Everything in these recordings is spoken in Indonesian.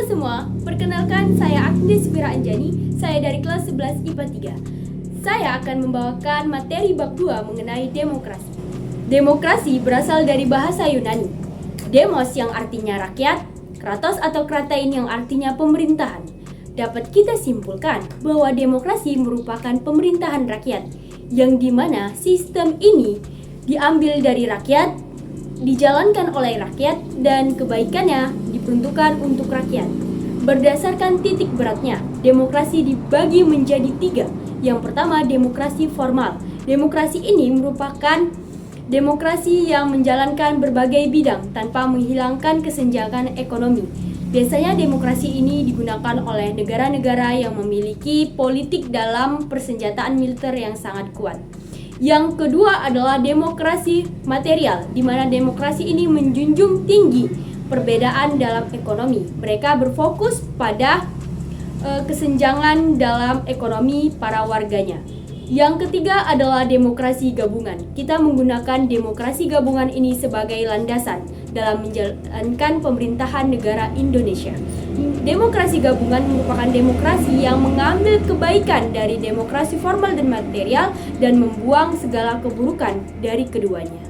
semua, perkenalkan saya Agnes Fira Anjani, saya dari kelas 11 IPA 3. Saya akan membawakan materi bab 2 mengenai demokrasi. Demokrasi berasal dari bahasa Yunani, demos yang artinya rakyat, kratos atau kratein yang artinya pemerintahan. Dapat kita simpulkan bahwa demokrasi merupakan pemerintahan rakyat, yang dimana sistem ini diambil dari rakyat, dijalankan oleh rakyat, dan kebaikannya diperuntukkan untuk rakyat. Berdasarkan titik beratnya, demokrasi dibagi menjadi 3. Yang pertama, demokrasi formal. Demokrasi ini merupakan demokrasi yang menjalankan berbagai bidang tanpa menghilangkan kesenjangan ekonomi. Biasanya demokrasi ini digunakan oleh negara-negara yang memiliki politik dalam persenjataan militer yang sangat kuat. Yang kedua adalah demokrasi material, di mana demokrasi ini menjunjung tinggi perbedaan dalam ekonomi. Mereka berfokus pada kesenjangan dalam ekonomi para warganya. Yang ketiga adalah demokrasi gabungan. Kita menggunakan demokrasi gabungan ini sebagai landasan dalam menjalankan pemerintahan negara Indonesia. Demokrasi gabungan merupakan demokrasi yang mengambil kebaikan dari demokrasi formal dan material dan membuang segala keburukan dari keduanya.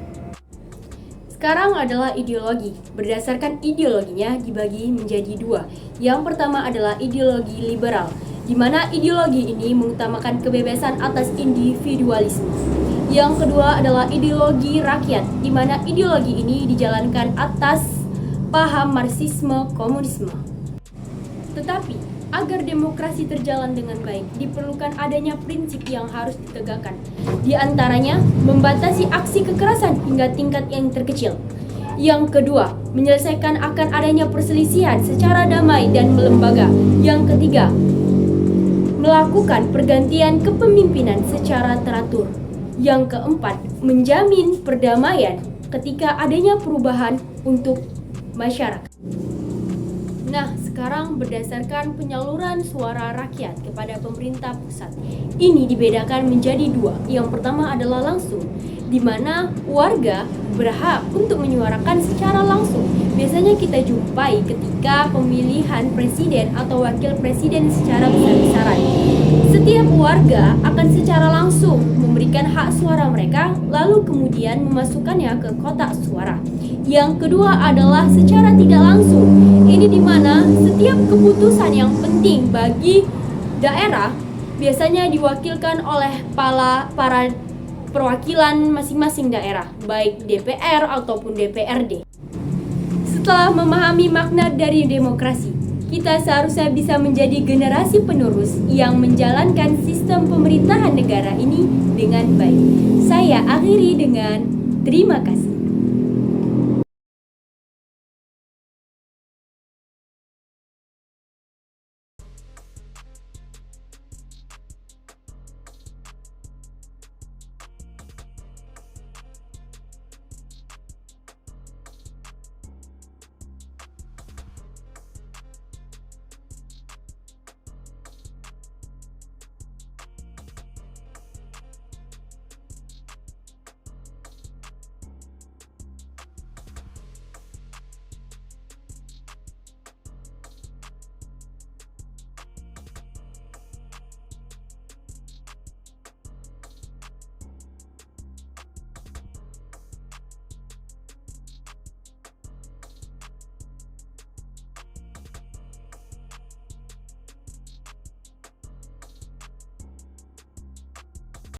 Sekarang adalah ideologi. Berdasarkan ideologinya dibagi menjadi 2. Yang pertama adalah ideologi liberal, di mana ideologi ini mengutamakan kebebasan atas individualisme. Yang kedua adalah ideologi rakyat, di mana ideologi ini dijalankan atas paham Marxisme komunisme. Tetapi agar demokrasi terjalan dengan baik, diperlukan adanya prinsip yang harus ditegakkan. Di antaranya, membatasi aksi kekerasan hingga tingkat yang terkecil. Yang kedua, menyelesaikan akan adanya perselisihan secara damai dan melembaga. Yang ketiga, melakukan pergantian kepemimpinan secara teratur. Yang keempat, menjamin perdamaian ketika adanya perubahan untuk masyarakat. Nah, sekarang berdasarkan penyaluran suara rakyat kepada pemerintah pusat, ini dibedakan menjadi 2. Yang pertama adalah langsung, di mana warga berhak untuk menyuarakan secara langsung. Biasanya kita jumpai ketika pemilihan presiden atau wakil presiden secara besar-besaran. Setiap warga akan secara langsung memberikan hak suara mereka, lalu kemudian memasukkannya ke kotak suara. Yang kedua adalah secara tidak langsung. Ini di mana setiap keputusan yang penting bagi daerah biasanya diwakilkan oleh para perwakilan masing-masing daerah, baik DPR ataupun DPRD. Setelah memahami makna dari demokrasi, kita seharusnya bisa menjadi generasi penerus yang menjalankan sistem pemerintahan negara ini dengan baik. Saya akhiri dengan terima kasih.